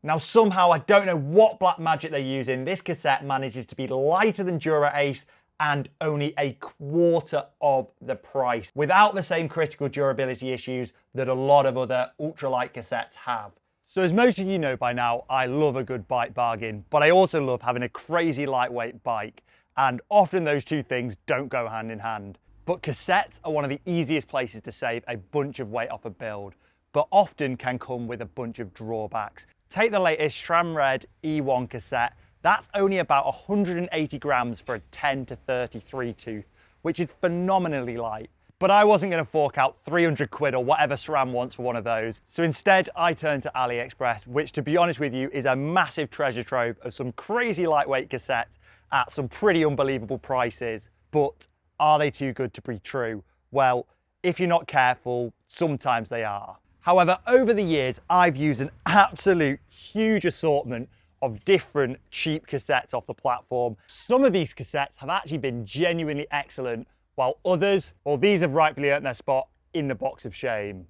Now somehow, I don't know what black magic they're using, this cassette manages to be lighter than Dura-Ace and only a quarter of the price, without the same critical durability issues that a lot of other ultralight cassettes have. So as most of you know by now, I love a good bike bargain, but I also love having a crazy lightweight bike, and often those two things don't go hand in hand. But cassettes are one of the easiest places to save a bunch of weight off a build, but often can come with a bunch of drawbacks. Take the latest SRAM Red E1 cassette. That's only about 180 grams for a 10 to 33 tooth, which is phenomenally light. But I wasn't going to fork out 300 quid or whatever SRAM wants for one of those. So instead, I turned to AliExpress, which, to be honest with you, is a massive treasure trove of some crazy lightweight cassettes at some pretty unbelievable prices. But are they too good to be true? Well, if you're not careful, sometimes they are. However, over the years, I've used an absolute huge assortment of different cheap cassettes off the platform. Some of these cassettes have actually been genuinely excellent, while others, well, these have rightfully earned their spot in the box of shame.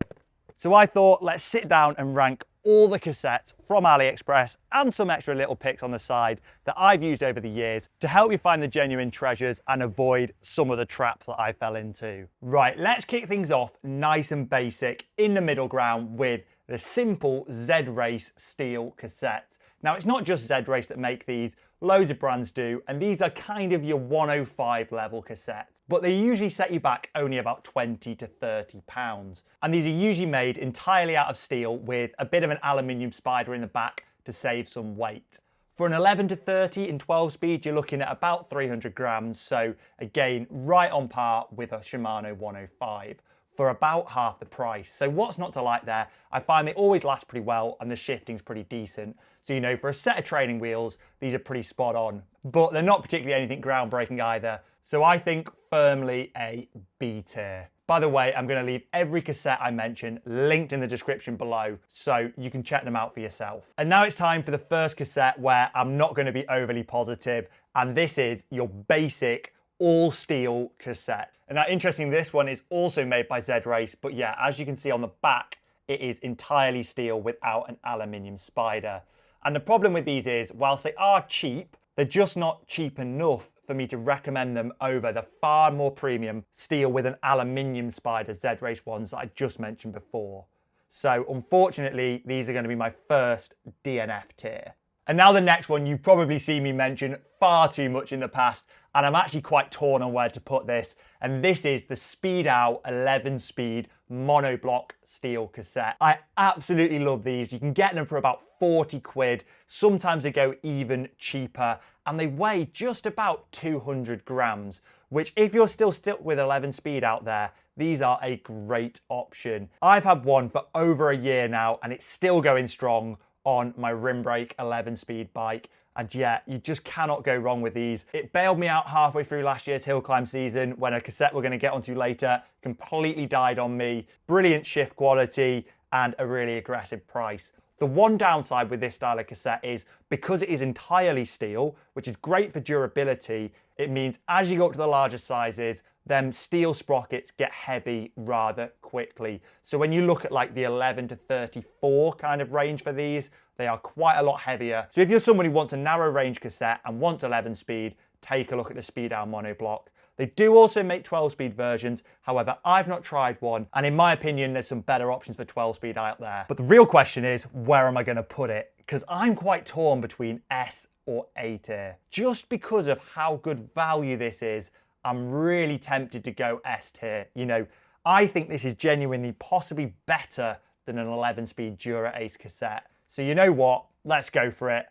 So I thought, let's sit down and rank all the cassettes from AliExpress and some extra little picks on the side that I've used over the years to help you find the genuine treasures and avoid some of the traps that I fell into. Right, let's kick things off nice and basic in the middle ground with the simple Z-Race steel cassettes. Now, it's not just Z-Race that make these, loads of brands do, and these are kind of your 105 level cassettes, but they usually set you back only about 20 to 30 pounds. And these are usually made entirely out of steel with a bit of an aluminium spider in the back to save some weight. For an 11 to 30 in 12 speed, you're looking at about 300 grams, so again, right on par with a Shimano 105. For about half the price. So what's not to like there? I find they always last pretty well and the shifting's pretty decent. So, you know, for a set of training wheels, these are pretty spot on, but they're not particularly anything groundbreaking either. So I think firmly a B tier. By the way, I'm going to leave every cassette I mention linked in the description below so you can check them out for yourself. And now it's time for the first cassette where I'm not going to be overly positive, and this is your basic all steel cassette. And now, interesting, this one is also made by Z-Race, but yeah, as you can see on the back, it is entirely steel without an aluminium spider. And the problem with these is, whilst they are cheap, they're just not cheap enough for me to recommend them over the far more premium steel with an aluminium spider Z-Race ones that I just mentioned before. So unfortunately, these are going to be my first DNF tier. And now the next one you've probably seen me mention far too much in the past, and I'm actually quite torn on where to put this. And this is the Speed Out 11 speed monoblock steel cassette. I absolutely love these. You can get them for about 40 quid. Sometimes they go even cheaper, and they weigh just about 200 grams, which if you're still stuck with 11 speed out there, these are a great option. I've had one for over a year now, and it's still going strong on my rim brake 11 speed bike. And yeah, you just cannot go wrong with these. It bailed me out halfway through last year's hill climb season when a cassette we're going to get onto later completely died on me. Brilliant shift quality and a really aggressive price. The one downside with this style of cassette is because it is entirely steel, which is great for durability, it means as you go up to the larger sizes, them steel sprockets get heavy rather quickly. So when you look at like the 11 to 34 kind of range for these, they are quite a lot heavier. So if you're someone who wants a narrow range cassette and wants 11 speed, take a look at the Speed Out monoblock. They do also make 12 speed versions. However, I've not tried one. And in my opinion, there's some better options for 12 speed out there. But the real question is, where am I going to put it? Because I'm quite torn between S or A tier. Just because of how good value this is, I'm really tempted to go S tier. You know, I think this is genuinely possibly better than an 11 speed Dura-Ace cassette. So you know what? Let's go for it.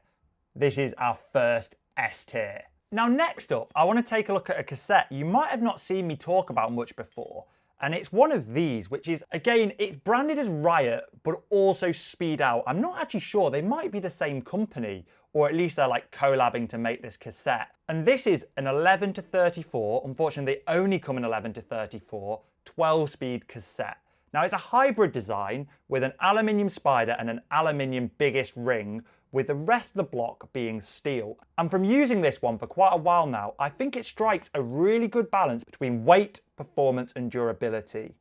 This is our first S tier. Now next up, I want to take a look at a cassette you might have not seen me talk about much before. And it's one of these, which is, again, it's branded as Riot, but also Speed Out. I'm not actually sure, they might be the same company, or at least they're like collabing to make this cassette. And this is an 11 to 34, unfortunately they only come in 11 to 34, 12 speed cassette. Now it's a hybrid design with an aluminium spider and an aluminium biggest ring, with the rest of the block being steel. And from using this one for quite a while now, I think it strikes a really good balance between weight, performance and durability.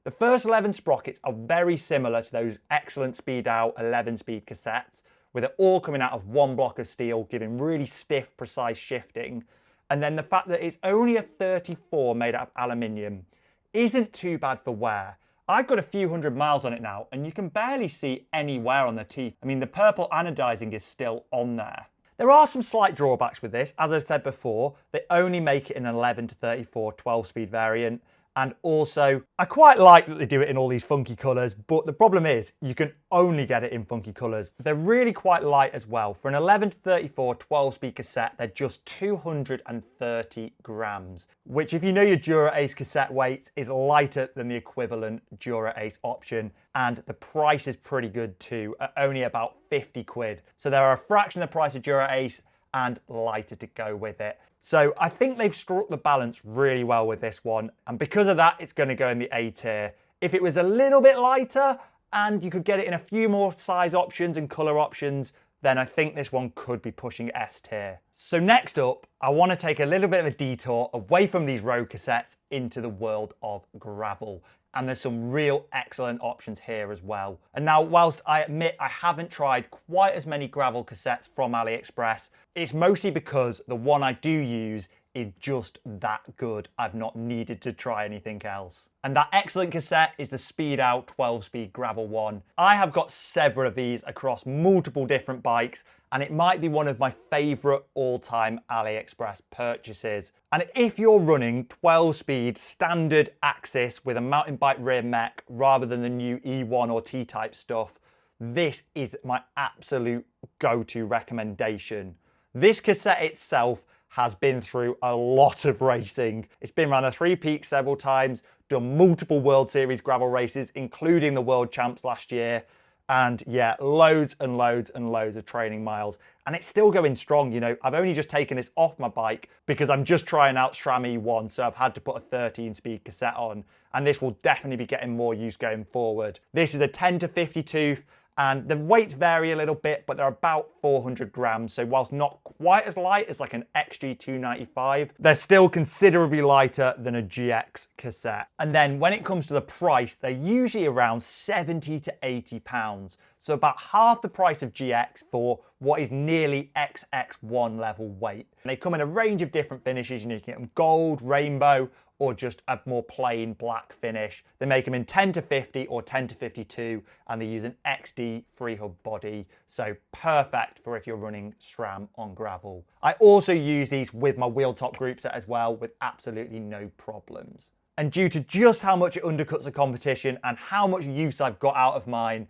The first 11 sprockets are very similar to those excellent Speed Out 11 speed cassettes, with it all coming out of one block of steel, giving really stiff, precise shifting. And then the fact that it's only a 34 made out of aluminium isn't too bad for wear. I've got a few hundred miles on it now, and you can barely see any wear on the teeth. I mean, the purple anodizing is still on there. There are some slight drawbacks with this. As I said before, they only make it an 11 to 34 12-speed variant. And also, I quite like that they do it in all these funky colours, but the problem is you can only get it in funky colours. They're really quite light as well. For an 11 to 34 12-speed cassette, they're just 230 grams, which if you know your Dura-Ace cassette weights is lighter than the equivalent Dura-Ace option, and the price is pretty good too, at only about 50 quid. So they're a fraction of the price of Dura-Ace and lighter to go with it. So I think they've struck the balance really well with this one. And because of that, it's going to go in the A tier. If it was a little bit lighter and you could get it in a few more size options and color options, then I think this one could be pushing S tier. So next up, I want to take a little bit of a detour away from these road cassettes into the world of gravel. And there's some real excellent options here as well. And now, whilst I admit I haven't tried quite as many gravel cassettes from AliExpress, it's mostly because the one I do use is just that good. I've not needed to try anything else. And that excellent cassette is the Speed Out 12-speed gravel one. I have got several of these across multiple different bikes, and it might be one of my favorite all-time AliExpress purchases. And if you're running 12-speed standard axis with a mountain bike rear mech rather than the new E1 or T-type stuff, this is my absolute go-to recommendation. This cassette itself has been through a lot of racing. It's been around the Three Peaks several times, done multiple World Series gravel races, including the World Champs last year. And yeah, loads and loads and loads of training miles. And it's still going strong, you know. I've only just taken this off my bike because I'm just trying out SRAM E1, so I've had to put a 13-speed cassette on. And this will definitely be getting more use going forward. This is a 10 to 50 tooth, and the weights vary a little bit, but they're about 400 grams. So whilst not quite as light as like an XG295, they're still considerably lighter than a GX cassette. And then when it comes to the price, they're usually around 70 to 80 pounds. So about half the price of GX for what is nearly XX1 level weight. And they come in a range of different finishes. You can get them gold, rainbow, or just a more plain black finish. They make them in 10 to 50 or 10 to 52, and they use an XD free hub body, so perfect for if you're running SRAM on gravel. I also use these with my wheel top group set as well, with absolutely no problems. And due to just how much it undercuts the competition and how much use I've got out of mine,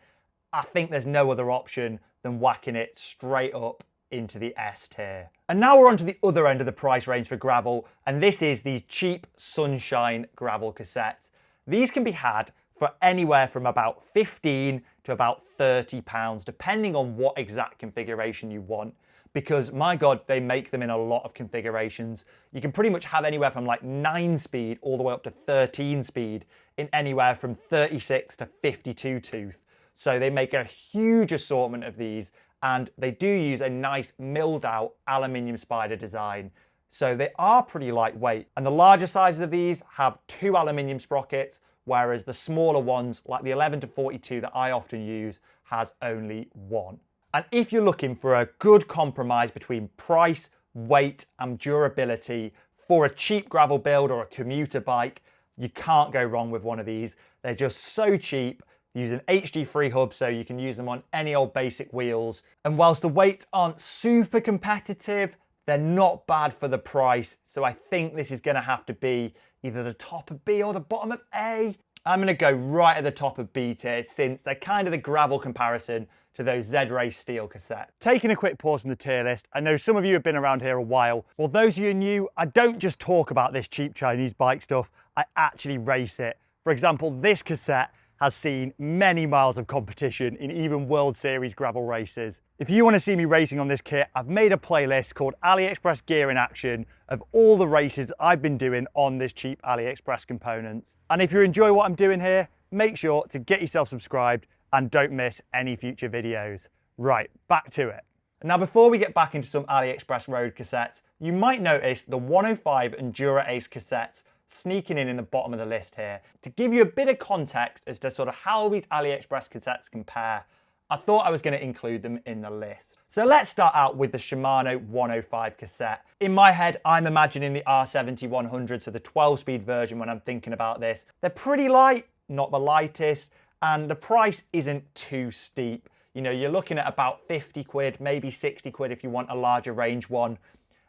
I think there's no other option than whacking it straight up into the S tier. And now we're on to the other end of the price range for gravel, and this is the cheap Sunshine gravel cassettes. These can be had for anywhere from about 15 to about 30 pounds, depending on what exact configuration you want, because my God, they make them in a lot of configurations. You can pretty much have anywhere from like 9-speed all the way up to 13-speed in anywhere from 36 to 52 tooth. So they make a huge assortment of these, and they do use a nice milled out aluminium spider design. So they are pretty lightweight. And the larger sizes of these have 2 aluminium sprockets, whereas the smaller ones, like the 11 to 42 that I often use, has only 1. And if you're looking for a good compromise between price, weight, and durability for a cheap gravel build or a commuter bike, you can't go wrong with one of these. They're just so cheap. Use an HD free hub, so you can use them on any old basic wheels. And whilst the weights aren't super competitive, they're not bad for the price. So I think this is gonna have to be either the top of B or the bottom of A. I'm gonna go right at the top of B tier, since they're kind of the gravel comparison to those Z-Race steel cassettes. Taking a quick pause from the tier list, I know some of you have been around here a while. Well, those of you new, I don't just talk about this cheap Chinese bike stuff, I actually race it. For example, this cassette has seen many miles of competition in even World Series gravel races. If you want to see me racing on this kit, I've made a playlist called AliExpress Gear in Action of all the races I've been doing on this cheap AliExpress components. And if you enjoy what I'm doing here, make sure to get yourself subscribed and don't miss any future videos. Right, back to it. Now, before we get back into some AliExpress road cassettes, you might notice the 105 and Dura-Ace cassettes sneaking in the bottom of the list here. To give you a bit of context as to sort of how these AliExpress cassettes compare, I thought I was going to include them in the list. So let's start out with the Shimano 105 cassette. In my head, I'm imagining the R70-100, so the 12-speed version when I'm thinking about this. They're pretty light, not the lightest, and the price isn't too steep. You know, you're looking at about 50 quid, maybe 60 quid if you want a larger range one.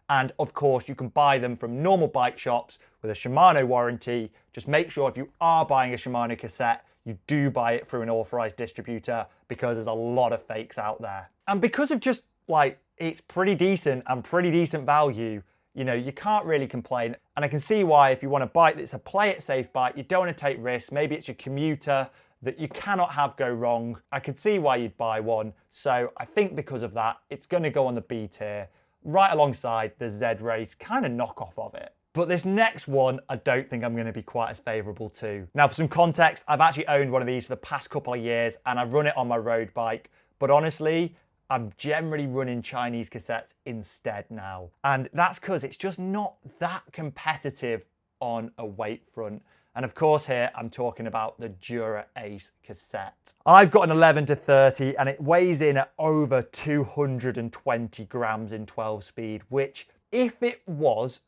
And of course, you can buy them from normal bike shops with a Shimano warranty. Just make sure if you are buying a Shimano cassette, you do buy it through an authorized distributor, because there's a lot of fakes out there. And because of just like, it's pretty decent and pretty decent value, you know, you can't really complain. And I can see why, if you want a bike that's a play it safe bike, you don't want to take risks. Maybe it's your commuter that you cannot have go wrong. I can see why you'd buy one. So I think because of that, it's going to go on the B tier, right alongside the Z-Race kind of knockoff of it. But this next one, I don't think I'm going to be quite as favourable to. Now, for some context, I've actually owned one of these for the past couple of years, and I run it on my road bike. But honestly, I'm generally running Chinese cassettes instead now. And that's because it's just not that competitive on a weight front. And of course here, I'm talking about the Dura-Ace cassette. I've got an 11-30 and it weighs in at over 220 grams in 12 speed, which if it was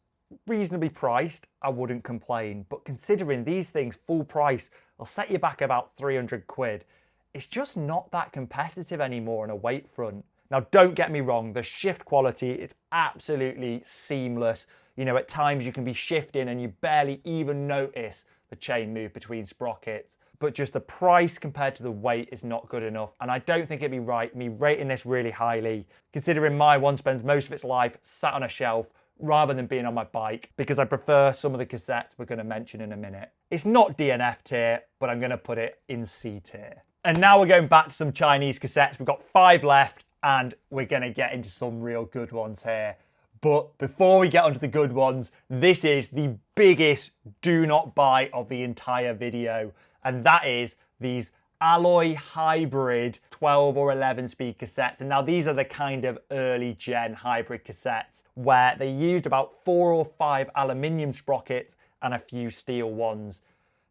reasonably priced, I wouldn't complain. But considering these things full price, they'll set you back about 300 quid. It's just not that competitive anymore on a weight front. Now, don't get me wrong, the shift quality, it's absolutely seamless. You know, at times you can be shifting and you barely even notice the chain move between sprockets. But just the price compared to the weight is not good enough. And I don't think it'd be right me rating this really highly, considering my one spends most of its life sat on a shelf rather than being on my bike, because I prefer some of the cassettes we're going to mention in a minute. It's not DNF tier, but I'm going to put it in C tier. And now we're going back to some Chinese cassettes. We've got 5 left and we're going to get into some real good ones here. But before we get onto the good ones, this is the biggest do not buy of the entire video. And that is these alloy hybrid 12 or 11 speed cassettes. And now these are the kind of early gen hybrid cassettes where they used about 4 or 5 aluminium sprockets and a few steel ones.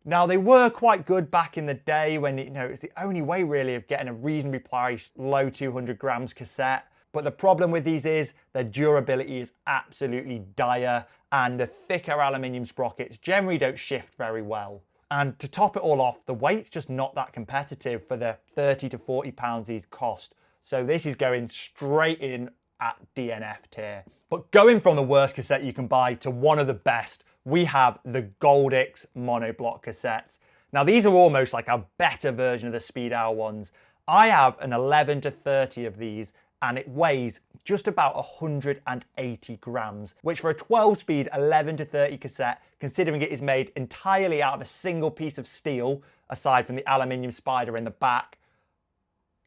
Now they were quite good back in the day when, you know, it's the only way really of getting a reasonably priced low 200 grams cassette. But the problem with these is their durability is absolutely dire and the thicker aluminium sprockets generally don't shift very well. And to top it all off, the weight's just not that competitive for the 30 to 40 pounds these cost. So this is going straight in at DNF tier. But going from the worst cassette you can buy to one of the best, we have the goldix monoblock cassettes. Now these are almost like a better version of the Speed Hour ones. I have an 11-30 of these and it weighs just about 180 grams, which for a 12-speed 11-30 cassette, considering it is made entirely out of a single piece of steel, aside from the aluminium spider in the back,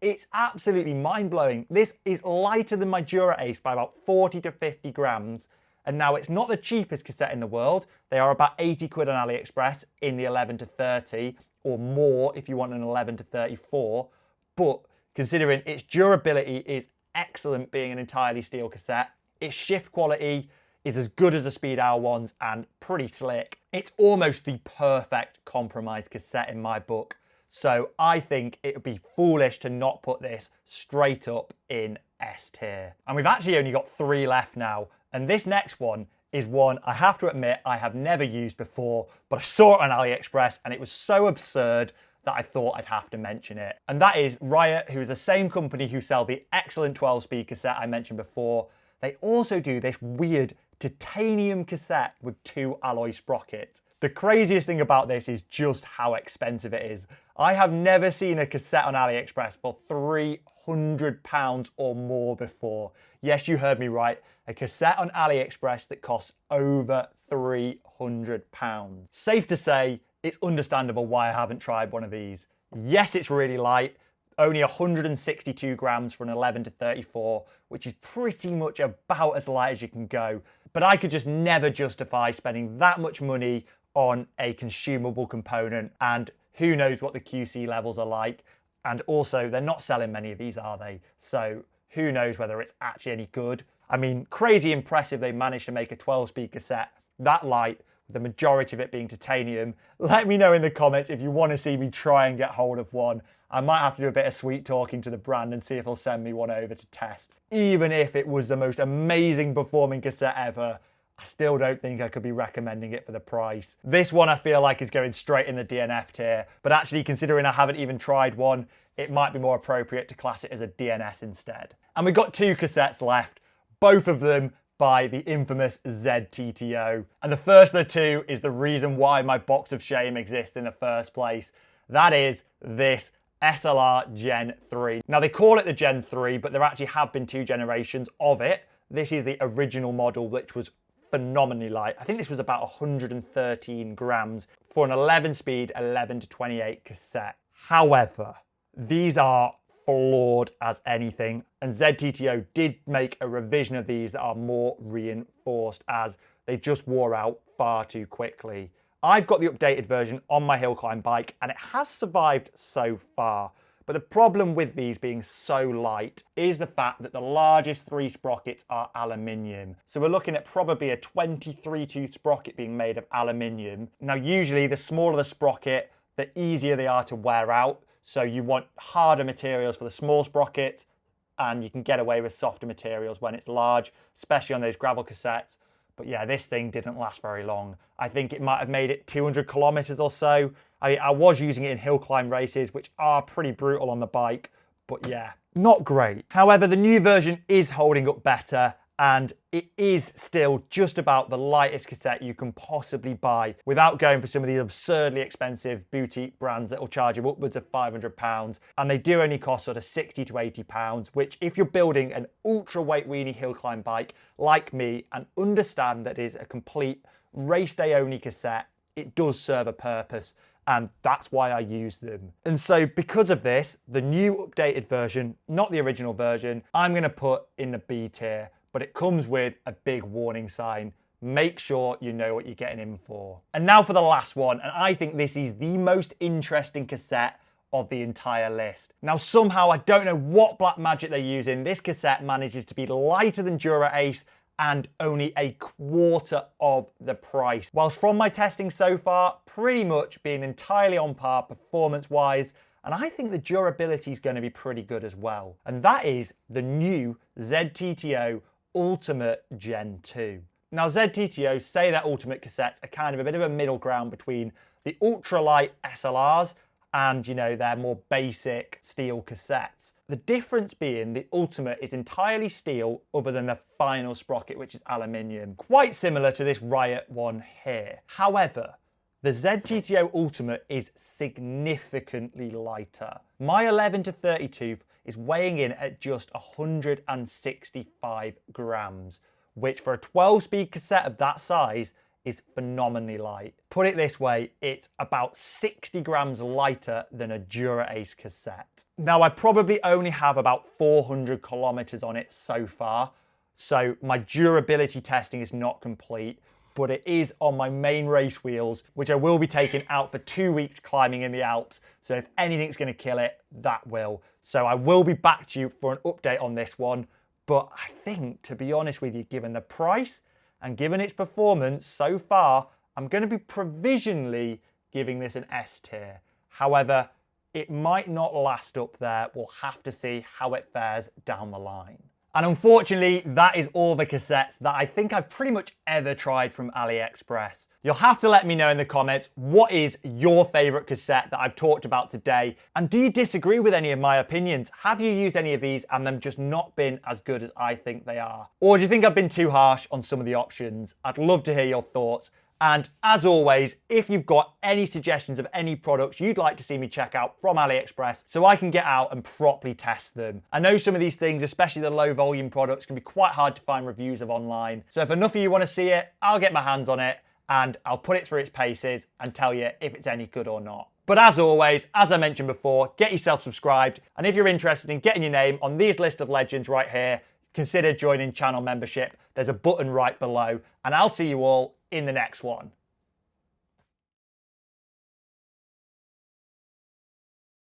it's absolutely mind-blowing. This is lighter than my Dura-Ace by about 40 to 50 grams, and now it's not the cheapest cassette in the world. They are about 80 quid on AliExpress in the 11-30, or more if you want an 11-34, but considering its durability is excellent being an entirely steel cassette, its shift quality is as good as the Speed Hour ones and pretty slick. It's almost the perfect compromise cassette in my book. So I think it would be foolish to not put this straight up in S tier. And we've actually only got 3 left now. And this next one is one I have to admit I have never used before, but I saw it on AliExpress and it was so absurd that I thought I'd have to mention it. And that is Riot, who is the same company who sell the excellent 12-speed cassette I mentioned before. They also do this weird titanium cassette with 2 alloy sprockets. The craziest thing about this is just how expensive it is. I have never seen a cassette on AliExpress for £300 or more before. Yes, you heard me right. A cassette on AliExpress that costs over £300. Safe to say, it's understandable why I haven't tried one of these. Yes, it's really light, only 162 grams for an 11-34, which is pretty much about as light as you can go. But I could just never justify spending that much money on a consumable component, and who knows what the QC levels are like. And also, they're not selling many of these, are they? So who knows whether it's actually any good. I mean, crazy impressive they managed to make a 12-speed cassette that light, the majority of it being titanium. Let me know in the comments if you want to see me try and get hold of one. I might have to do a bit of sweet talking to the brand and see if they'll send me one over to test. Even if it was the most amazing performing cassette ever, I still don't think I could be recommending it for the price. This one I feel like is going straight in the DNF tier, but actually considering I haven't even tried one, it might be more appropriate to class it as a DNS instead. And we've got two cassettes left, both of them by the infamous ZTTO. And the first of the two is the reason why my box of shame exists in the first place. That is this SLR Gen 3. Now they call it the Gen 3, but there actually have been two generations of it. This is the original model, which was phenomenally light. I think this was about 113 grams for an 11-speed 11 to 28 cassette. However, these are flawed as anything, and ZTTO did make a revision of these that are more reinforced as they just wore out far too quickly. I've got the updated version on my hill climb bike and it has survived so far, but the problem with these being so light is the fact that the largest three sprockets are aluminium. So we're looking at probably a 23 tooth sprocket being made of aluminium. Now usually the smaller the sprocket, the easier they are to wear out. So you want harder materials for the small sprockets, and you can get away with softer materials when it's large, especially on those gravel cassettes. But yeah, this thing didn't last very long. I think it might have made it 200 kilometers or so. I was using it in hill climb races, which are pretty brutal on the bike, but yeah, not great. However, the new version is holding up better, and it is still just about the lightest cassette you can possibly buy without going for some of these absurdly expensive boutique brands that will charge you upwards of £500. And they do only cost sort of £60 to £80, which if you're building an ultra weight weenie hill climb bike like me and understand that it is a complete race day only cassette, it does serve a purpose. And that's why I use them. And so because of this, the new updated version, not the original version, I'm gonna put in the B tier, but it comes with a big warning sign. Make sure you know what you're getting in for. And now for the last one, and I think this is the most interesting cassette of the entire list. Now somehow, I don't know what black magic they're using, this cassette manages to be lighter than Dura-Ace and only a quarter of the price. Whilst from my testing so far, pretty much being entirely on par performance-wise, and I think the durability is going to be pretty good as well. And that is the new ZTTO Ultimate Gen 2. Now ZTTO say that Ultimate cassettes are kind of a bit of a middle ground between the ultralight SLRs and, you know, their more basic steel cassettes. The difference being the Ultimate is entirely steel other than the final sprocket, which is aluminium. Quite similar to this Riot one here. However, the ZTTO Ultimate is significantly lighter. My 11 to 30 tooth is weighing in at just 165 grams, which for a 12-speed cassette of that size is phenomenally light. Put it this way, it's about 60 grams lighter than a Dura-Ace cassette. Now I probably only have about 400 kilometers on it so far, so my durability testing is not complete, but it is on my main race wheels, which I will be taking out for 2 weeks climbing in the Alps. So if anything's gonna kill it, that will. So I will be back to you for an update on this one. But I think, to be honest with you, given the price and given its performance so far, I'm gonna be provisionally giving this an S tier. However, it might not last up there. We'll have to see how it fares down the line. And unfortunately, that is all the cassettes that I think I've pretty much ever tried from AliExpress. You'll have to let me know in the comments, what is your favorite cassette that I've talked about today? And do you disagree with any of my opinions? Have you used any of these and them just not been as good as I think they are? Or do you think I've been too harsh on some of the options? I'd love to hear your thoughts. And as always, if you've got any suggestions of any products you'd like to see me check out from AliExpress so I can get out and properly test them. I know some of these things, especially the low volume products, can be quite hard to find reviews of online. So if enough of you want to see it, I'll get my hands on it and I'll put it through its paces and tell you if it's any good or not. But as always, as I mentioned before, get yourself subscribed. And if you're interested in getting your name on these list of legends right here, consider joining channel membership. There's a button right below, and I'll see you all in the next one.